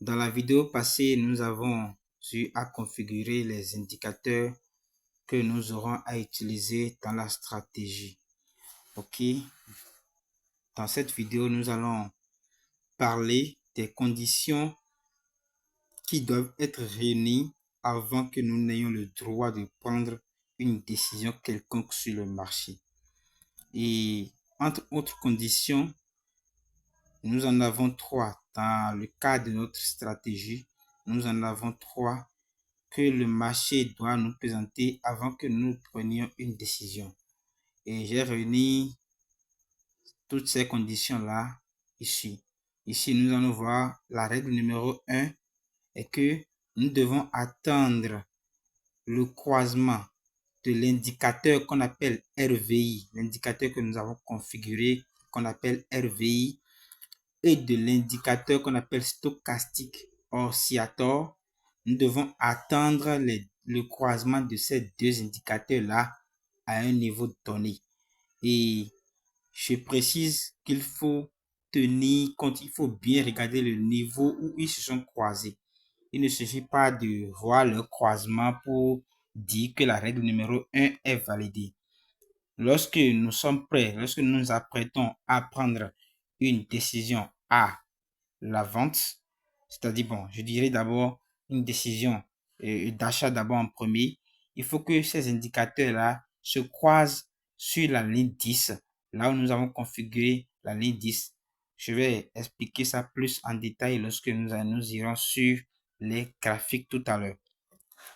Dans la vidéo passée, nous avons eu à configurer les indicateurs que nous aurons à utiliser dans la stratégie. Ok. Dans cette vidéo, nous allons parler des conditions qui doivent être réunies avant que nous n'ayons le droit de prendre une décision quelconque sur le marché. Et entre autres conditions, nous en avons trois. Dans le cadre de notre stratégie, nous en avons trois que le marché doit nous présenter avant que nous prenions une décision. Et j'ai réuni toutes ces conditions-là ici. Ici, nous allons voir la règle numéro 1 est que nous devons attendre le croisement de l'indicateur qu'on appelle RVI, l'indicateur que nous avons configuré, qu'on appelle RVI, et de l'indicateur qu'on appelle stochastique oscillator. Nous devons attendre le croisement de ces deux indicateurs-là à un niveau donné. Et je précise qu'il faut tenir compte, il faut bien regarder le niveau où ils se sont croisés. Il ne suffit pas de voir le croisement pour dire que la règle numéro 1 est validée. Lorsque nous sommes prêts, lorsque nous nous apprêtons à prendre une décision à la vente, c'est-à-dire, bon, je dirais d'abord une décision d'achat d'abord en premier, il faut que ces indicateurs-là se croisent sur la ligne 10, là où nous avons configuré la ligne 10. Je vais expliquer ça plus en détail lorsque nous irons sur les graphiques tout à l'heure.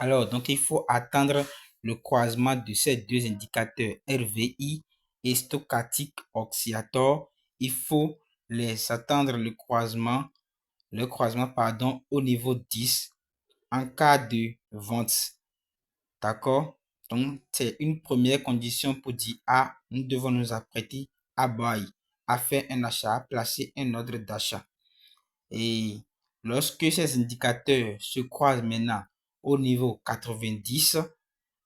Alors, donc, il faut attendre le croisement de ces deux indicateurs RVI et stochastique oscillator. Il faut les attendre le croisement au niveau 10 en cas de vente. D'accord? Donc, c'est une première condition pour dire nous devons nous apprêter à buy, à faire un achat, à placer un ordre d'achat. Et lorsque ces indicateurs se croisent maintenant au niveau 90,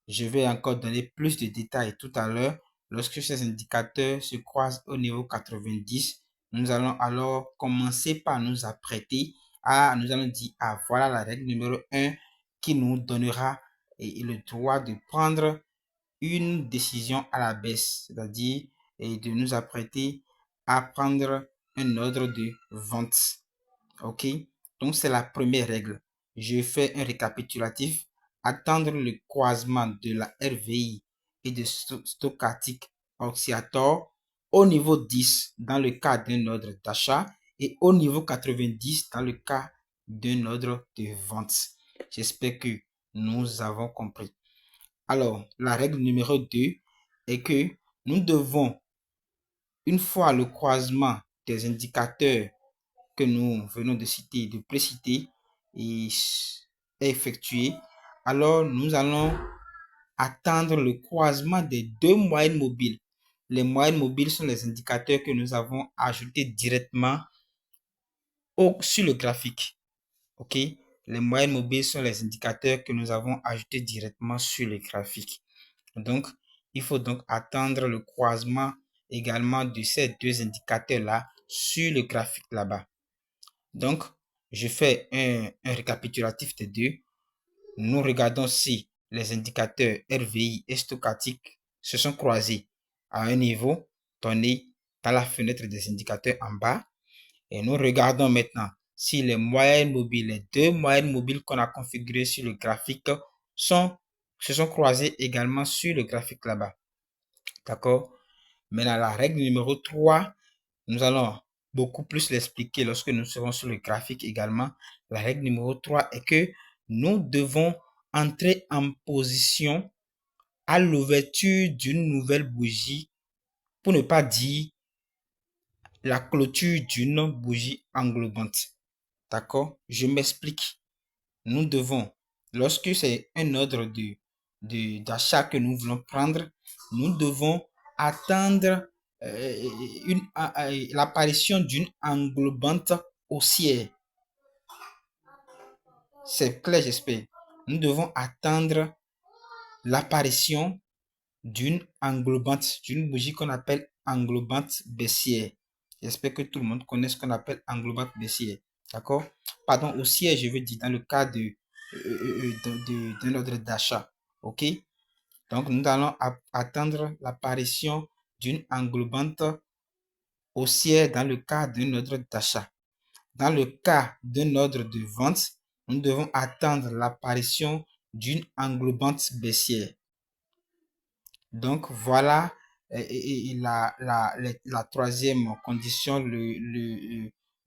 je vais encore donner plus de détails tout à l'heure. Lorsque ces indicateurs se croisent au niveau 90, nous allons alors commencer par nous apprêter nous allons dire, voilà la règle numéro 1 qui nous donnera le droit de prendre une décision à la baisse, c'est-à-dire de nous apprêter à prendre un ordre de vente. Ok, donc c'est la première règle. Je fais un récapitulatif. Attendre le croisement de la RVI et de stochastique oscillator au niveau 10 dans le cas d'un ordre d'achat et au niveau 90 dans le cas d'un ordre de vente. J'espère que nous avons compris. Alors, la règle numéro 2 est que nous devons, une fois le croisement des indicateurs que nous venons de citer, de préciter et effectué, alors nous allons attendre le croisement des deux moyennes mobiles. Les moyennes mobiles sont les indicateurs que nous avons ajoutés directement sur le graphique. Ok, les moyennes mobiles sont les indicateurs que nous avons ajoutés directement sur le graphique. Donc, il faut donc attendre le croisement également de ces deux indicateurs-là sur le graphique là-bas. Donc, je fais un récapitulatif des deux. Nous regardons si les indicateurs RVI et stochastique se sont croisés à un niveau donné dans la fenêtre des indicateurs en bas. Et nous regardons maintenant si les moyennes mobiles, les deux moyennes mobiles qu'on a configurées sur le graphique se sont croisées également sur le graphique là-bas. D'accord? Maintenant, la règle numéro 3, nous allons beaucoup plus l'expliquer lorsque nous serons sur le graphique également. La règle numéro 3 est que nous devons entrer en position à l'ouverture d'une nouvelle bougie, pour ne pas dire la clôture d'une bougie englobante. D'accord? Je m'explique. Nous devons, lorsque c'est un ordre d'achat que nous voulons prendre, nous devons attendre l'apparition d'une englobante haussière. C'est clair, j'espère. Nous devons attendre l'apparition d'une bougie qu'on appelle englobante baissière. J'espère que tout le monde connaît ce qu'on appelle englobante baissière. D'accord? Pardon, haussière, je veux dire, dans le cas d'un ordre d'achat. OK? Donc, nous allons attendre l'apparition d'une englobante haussière dans le cas d'un ordre d'achat. Dans le cas d'un ordre de vente, nous devons attendre l'apparition d'une englobante baissière. Donc, voilà la troisième condition,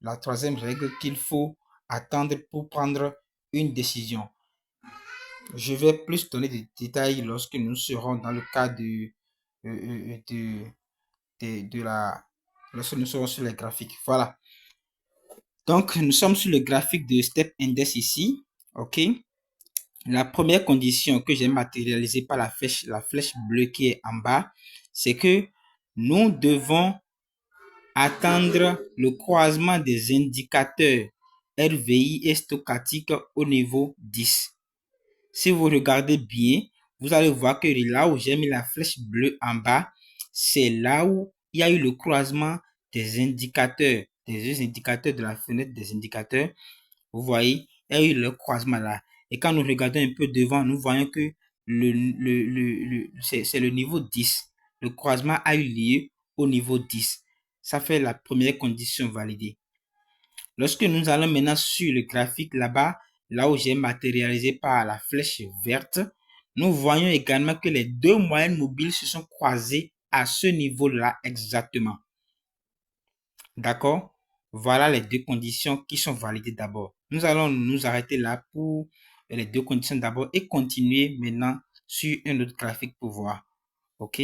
la troisième règle qu'il faut attendre pour prendre une décision. Je vais plus donner des détails lorsque nous serons dans le cas lorsque nous serons sur les graphiques. Voilà. Donc, nous sommes sur le graphique de Step Index ici. OK. La première condition que j'ai matérialisée par la flèche bleue qui est en bas, c'est que nous devons attendre le croisement des indicateurs RVI et stochastique au niveau 10. Si vous regardez bien, vous allez voir que là où j'ai mis la flèche bleue en bas, c'est là où il y a eu le croisement des indicateurs, des deux indicateurs de la fenêtre des indicateurs. Vous voyez, il y a eu le croisement là. Et quand nous regardons un peu devant, nous voyons que c'est le niveau 10. Le croisement a eu lieu au niveau 10. Ça fait la première condition validée. Lorsque nous allons maintenant sur le graphique là-bas, là où j'ai matérialisé par la flèche verte, nous voyons également que les deux moyennes mobiles se sont croisées à ce niveau-là exactement. D'accord? Voilà les deux conditions qui sont validées d'abord. Nous allons nous arrêter là pour les deux conditions d'abord et continuer maintenant sur un autre graphique pour voir. OK?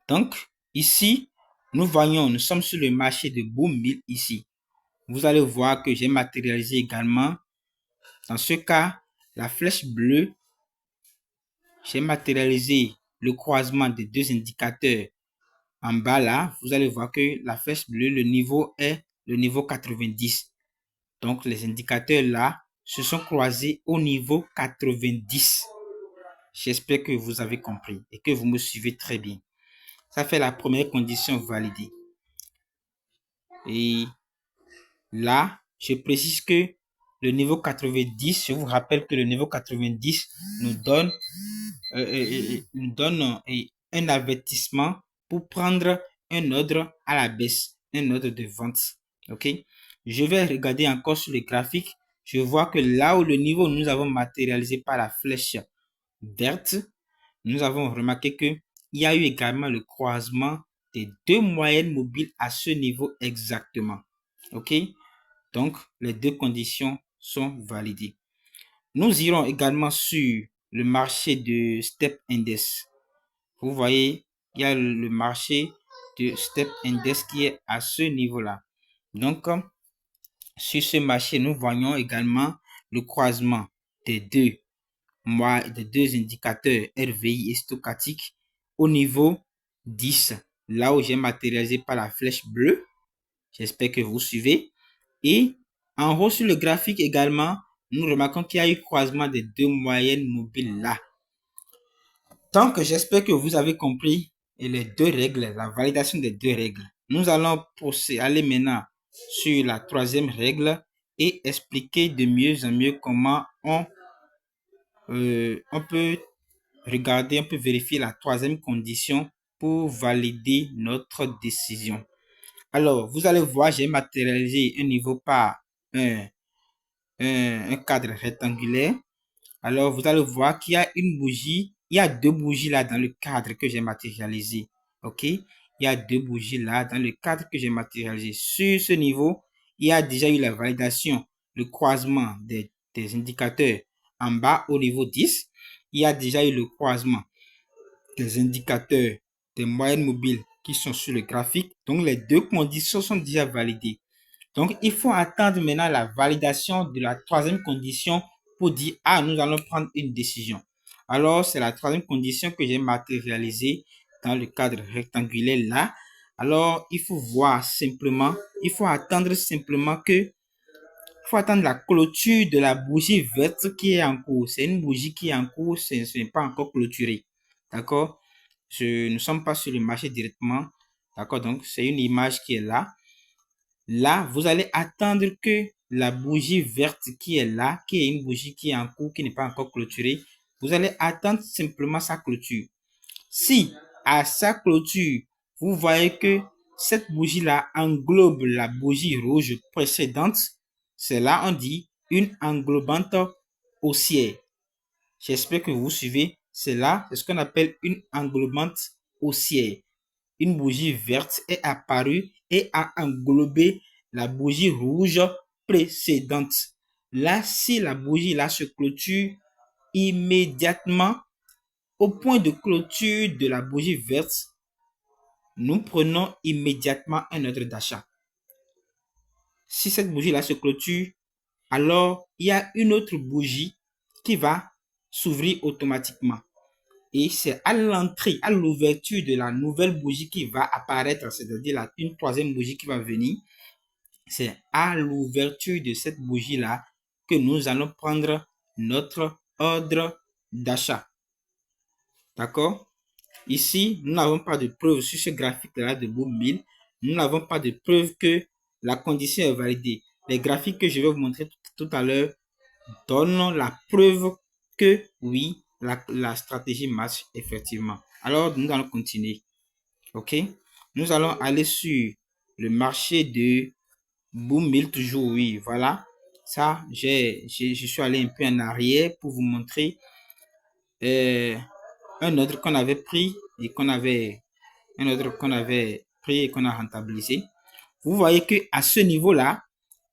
Donc, ici, nous voyons, nous sommes sur le marché de Boom 1000 ici. Vous allez voir que j'ai matérialisé également, dans ce cas, la flèche bleue. J'ai matérialisé le croisement des deux indicateurs en bas là. Vous allez voir que la flèche bleue, le niveau est le niveau 90. Donc, les indicateurs là se sont croisés au niveau 90. J'espère que vous avez compris et que vous me suivez très bien. Ça fait la première condition validée. Et là, je précise que le niveau 90, je vous rappelle que le niveau 90 nous donne, un avertissement pour prendre un ordre à la baisse, un ordre de vente. OK? Je vais regarder encore sur le graphique. Je vois que là où le niveau nous avons matérialisé par la flèche verte, nous avons remarqué que il y a eu également le croisement des deux moyennes mobiles à ce niveau exactement. OK? Donc, les deux conditions sont validées. Nous irons également sur le marché de Step Index. Vous voyez, il y a le marché de Step Index qui est à ce niveau-là. Donc, sur ce marché, nous voyons également le croisement des deux indicateurs RVI et stochastique au niveau 10, là où j'ai matérialisé par la flèche bleue. J'espère que vous suivez. Et en haut sur le graphique également, nous remarquons qu'il y a eu croisement des deux moyennes mobiles là. Donc, j'espère que vous avez compris les deux règles, la validation des deux règles. Nous allons aller maintenant sur la troisième règle et expliquer de mieux en mieux comment on peut regarder, on peut vérifier la troisième condition pour valider notre décision. Alors, vous allez voir, j'ai matérialisé un niveau par un cadre rectangulaire. Alors, vous allez voir qu'il y a une bougie, il y a deux bougies là dans le cadre que j'ai matérialisé. OK? Il y a deux bougies là dans le cadre que j'ai matérialisé. Sur ce niveau, il y a déjà eu la validation, le croisement des indicateurs en bas au niveau 10. Il y a déjà eu le croisement des indicateurs des moyennes mobiles qui sont sur le graphique. Donc, les deux conditions sont déjà validées. Donc, il faut attendre maintenant la validation de la troisième condition pour dire, ah, nous allons prendre une décision. Alors, c'est la troisième condition que j'ai matérialisée dans le cadre rectangulaire là. Alors, il faut voir simplement, il faut attendre simplement que, il faut attendre la clôture de la bougie verte qui est en cours. C'est une bougie qui est en cours, ce n'est pas encore clôturé. D'accord? Nous ne sommes pas sur le marché directement. D'accord? Donc, c'est une image qui est là. Là, vous allez attendre que la bougie verte qui est là, qui est une bougie qui est en cours, qui n'est pas encore clôturée, vous allez attendre simplement sa clôture. Si à sa clôture, vous voyez que cette bougie-là englobe la bougie rouge précédente, c'est là on dit une englobante haussière. J'espère que vous suivez. C'est là, c'est ce qu'on appelle une englobante haussière. Une bougie verte est apparue et a englobé la bougie rouge précédente. Là, si la bougie là se clôture immédiatement au point de clôture de la bougie verte, nous prenons immédiatement un ordre d'achat. Si cette bougie là se clôture, alors il y a une autre bougie qui va s'ouvrir automatiquement. Et c'est à l'entrée, à l'ouverture de la nouvelle bougie qui va apparaître, c'est-à-dire une troisième bougie qui va venir. C'est à l'ouverture de cette bougie-là que nous allons prendre notre ordre d'achat. D'accord? Ici, nous n'avons pas de preuve sur ce graphique-là de Boom 1000. Nous n'avons pas de preuve que la condition est validée. Les graphiques que je vais vous montrer tout à l'heure donnent la preuve que oui, la stratégie marche effectivement. Alors, nous allons continuer. OK? Nous allons aller sur le marché de Boom 1000 toujours, oui. Voilà. Ça, je suis allé un peu en arrière pour vous montrer un ordre qu'on avait pris et qu'on avait rentabilisé. Vous voyez que à ce niveau-là,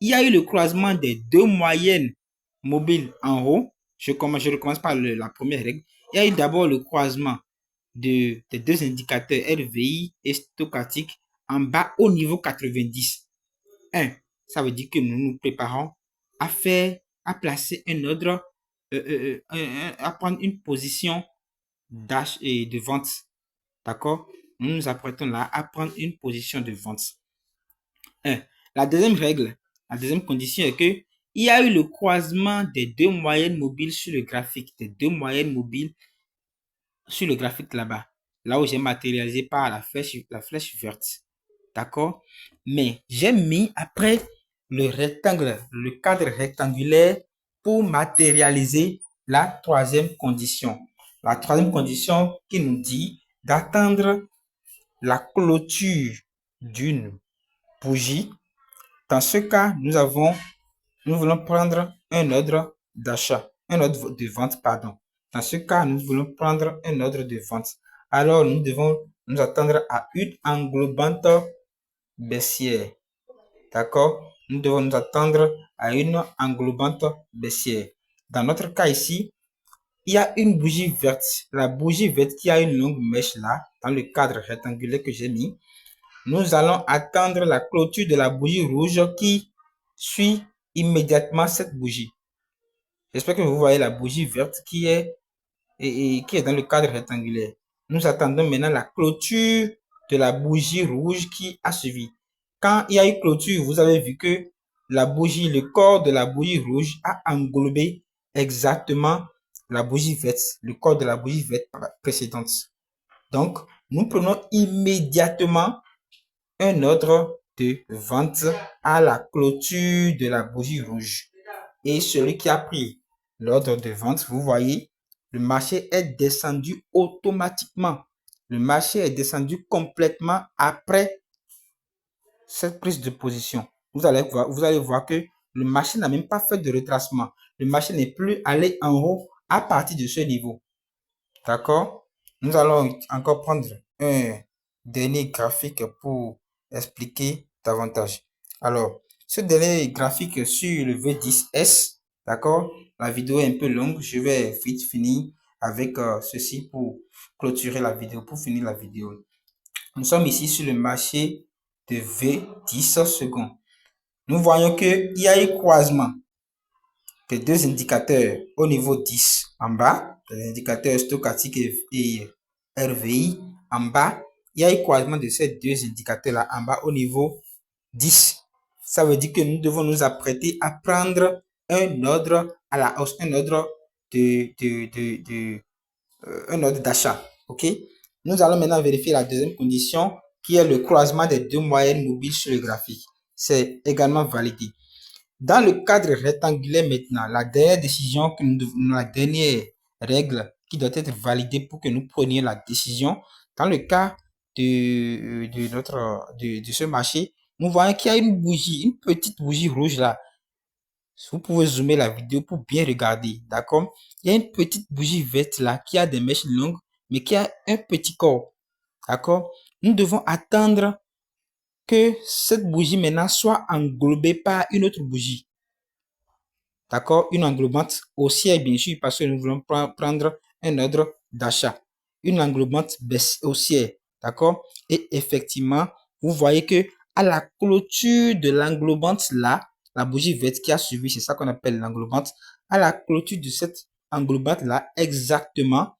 il y a eu le croisement des deux moyennes mobiles en haut. Je recommence par la première règle. Il y a eu d'abord le croisement des deux indicateurs RVI et stochastique en bas au niveau 90. Ça veut dire que nous nous préparons à placer un ordre, à prendre une position d'achat et de vente. D'accord? Nous nous apprêtons là à prendre une position de vente. La deuxième règle, la deuxième condition est que il y a eu le croisement des deux moyennes mobiles sur le graphique, des deux moyennes mobiles sur le graphique là-bas, là où j'ai matérialisé par la flèche verte. D'accord? Mais j'ai mis après le rectangle, le cadre rectangulaire pour matérialiser la troisième condition. La troisième condition qui nous dit d'attendre la clôture d'une bougie. Dans ce cas, nous voulons prendre un ordre d'achat, un ordre de vente, pardon. Dans ce cas, nous voulons prendre un ordre de vente. Alors, nous devons nous attendre à une englobante baissière. D'accord? Nous devons nous attendre à une englobante baissière. Dans notre cas ici, il y a une bougie verte. La bougie verte qui a une longue mèche là, dans le cadre rectangulaire que j'ai mis. Nous allons attendre la clôture de la bougie rouge qui suit immédiatement cette bougie. J'espère que vous voyez la bougie verte qui est dans le cadre rectangulaire. Nous attendons maintenant la clôture de la bougie rouge qui a suivi. Quand il y a eu clôture, vous avez vu que le corps de la bougie rouge a englobé exactement la bougie verte, le corps de la bougie verte précédente. Donc, nous prenons immédiatement un ordre de vente à la clôture de la bougie rouge. Et celui qui a pris l'ordre de vente, vous voyez, le marché est descendu automatiquement. Le marché est descendu complètement après cette prise de position. Vous allez voir que le marché n'a même pas fait de retracement. Le marché n'est plus allé en haut à partir de ce niveau. D'accord? Nous allons encore prendre un dernier graphique pour expliquer davantage. Alors, ce dernier graphique sur le V10S, d'accord? La vidéo est un peu longue. Je vais vite finir avec ceci pour clôturer la vidéo, pour finir la vidéo. Nous sommes ici sur le marché de V10 secondes. Nous voyons qu'il y a eu croisement des deux indicateurs au niveau 10 en bas, les indicateurs stochastiques et RVI en bas. Il y a eu croisement de ces deux indicateurs-là en bas au niveau 10. Ça veut dire que nous devons nous apprêter à prendre un ordre à la hausse, un ordre un ordre d'achat. OK? Nous allons maintenant vérifier la deuxième condition qui est le croisement des deux moyennes mobiles sur le graphique. c'est également validé. Dans le cadre rectangulaire maintenant, la dernière décision que nous devons, la dernière règle qui doit être validée pour que nous prenions la décision, dans le cas de ce marché, nous voyons qu'il y a une bougie, une petite bougie rouge là. Vous pouvez zoomer la vidéo pour bien regarder, d'accord? Il y a une petite bougie verte là qui a des mèches longues, mais qui a un petit corps, d'accord? Nous devons attendre que cette bougie maintenant soit englobée par une autre bougie. D'accord? Une englobante haussière, bien sûr, parce que nous voulons prendre un ordre d'achat. Une englobante haussière. D'accord? Et effectivement, vous voyez que à la clôture de l'englobante là, la bougie verte qui a suivi, c'est ça qu'on appelle l'englobante. À la clôture de cette englobante là, exactement,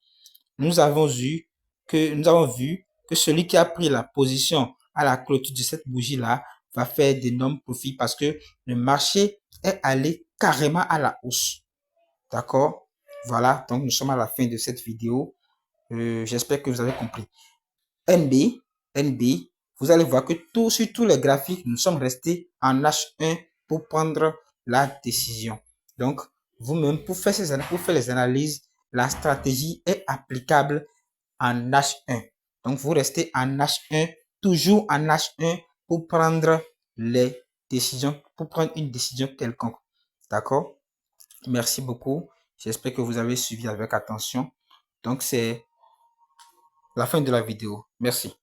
nous avons vu que celui qui a pris la position à la clôture de cette bougie là va faire d'énormes profits parce que le marché est allé carrément à la hausse. D'accord? Voilà, donc nous sommes à la fin de cette vidéo. J'espère que vous avez compris. NB, vous allez voir que sur tous les graphiques, nous sommes restés en H1 pour prendre la décision. Donc, vous-même, pour faire les analyses, la stratégie est applicable en H1. Donc, vous restez en H1, toujours en H1 pour prendre les décisions, pour prendre une décision quelconque. D'accord? Merci beaucoup. J'espère que vous avez suivi avec attention. Donc, c'est la fin de la vidéo. Merci.